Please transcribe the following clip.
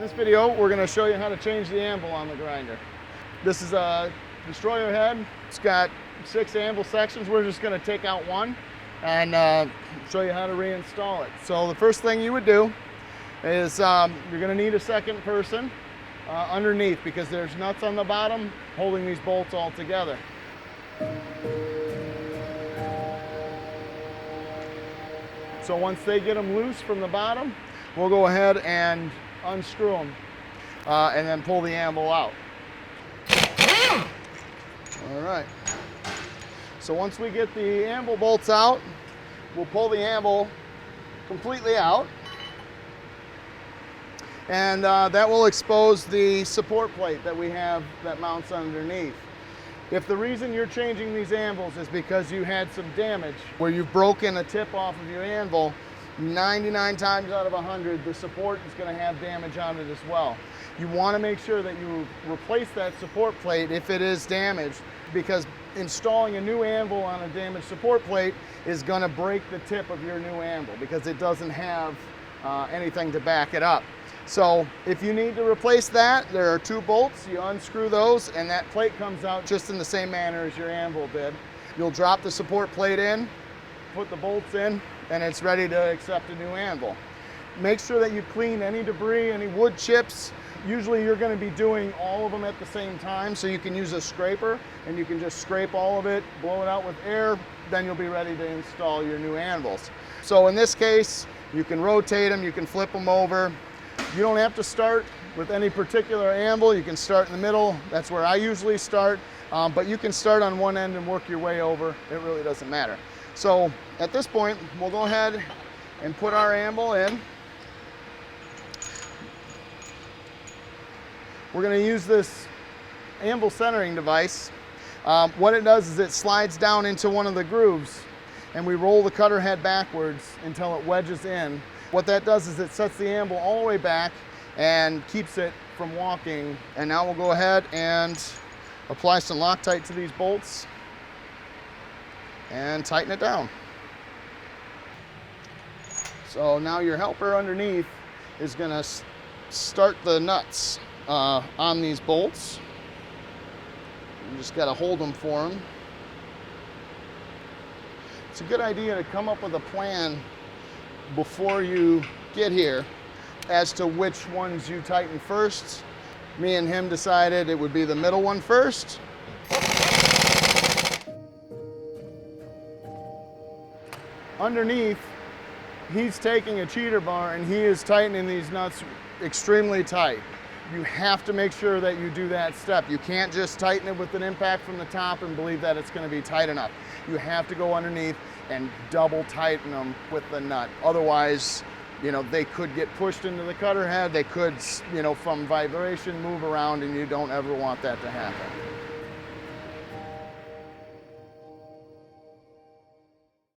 In this video, we're going to show you how to change the anvil on the grinder. This is a destroyer head. It's got 6 anvil sections. We're just going to take out one and show you how to reinstall it. So the first thing you would do is you're going to need a second person underneath, because there's nuts on the bottom holding these bolts all together. So once they get them loose from the bottom, we'll go ahead and unscrew them and then pull the anvil out. All right. So once we get the anvil bolts out, we'll pull the anvil completely out. And that will expose the support plate that we have that mounts underneath. If the reason you're changing these anvils is because you had some damage where you've broken a tip off of your anvil, 99 times out of 100, the support is going to have damage on it as well. You want to make sure that you replace that support plate if it is damaged, because installing a new anvil on a damaged support plate is going to break the tip of your new anvil because it doesn't have anything to back it up. So if you need to replace that, there are 2 bolts. You unscrew those and that plate comes out just in the same manner as your anvil did. You'll drop the support plate in, put the bolts in, and it's ready to accept a new anvil. Make sure that you clean any debris, any wood chips. Usually you're going to be doing all of them at the same time, so you can use a scraper and you can just scrape all of it, blow it out with air, then you'll be ready to install your new anvils. So in this case, you can rotate them, you can flip them over. You don't have to start with any particular anvil. You can start in the middle. That's where I usually start, but you can start on one end and work your way over. It really doesn't matter. So at this point, we'll go ahead and put our anvil in. We're going to use this anvil centering device. What it does is it slides down into one of the grooves, and we roll the cutter head backwards until it wedges in. What that does is it sets the anvil all the way back and keeps it from walking. And now we'll go ahead and apply some Loctite to these bolts and tighten it down. So now your helper underneath is going to start the nuts on these bolts. You just got to hold them for them. It's a good idea to come up with a plan before you get here as to which ones you tighten first. Me and him decided it would be the middle one first. Underneath, he's taking a cheater bar and he is tightening these nuts extremely tight. You have to make sure that you do that step. You can't just tighten it with an impact from the top and believe that it's going to be tight enough. You have to go underneath and double tighten them with the nut. Otherwise, they could get pushed into the cutter head. They could, from vibration, move around, and you don't ever want that to happen.